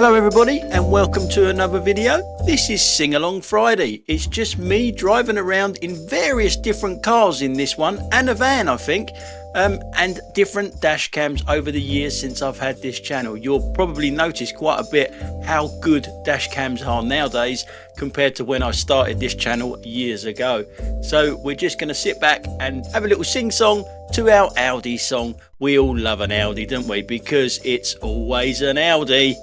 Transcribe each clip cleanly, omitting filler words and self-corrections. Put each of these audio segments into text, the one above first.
Hello everybody and welcome to another video. This is Sing Along Friday. It's just me driving around in various different cars in this one, and a van I think, and different dash cams over the years since I've had this channel. You'll probably notice quite a bit how good dash cams are nowadays compared to when I started this channel years ago. So we're just going to sit back and have a little sing song to our Audi song. We all love an Audi, don't we? Because it's always an Audi.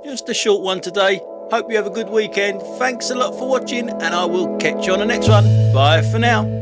Just a short one today. Hope you have a good weekend. Thanks a lot for watching and I will catch you on the next one. Bye for now.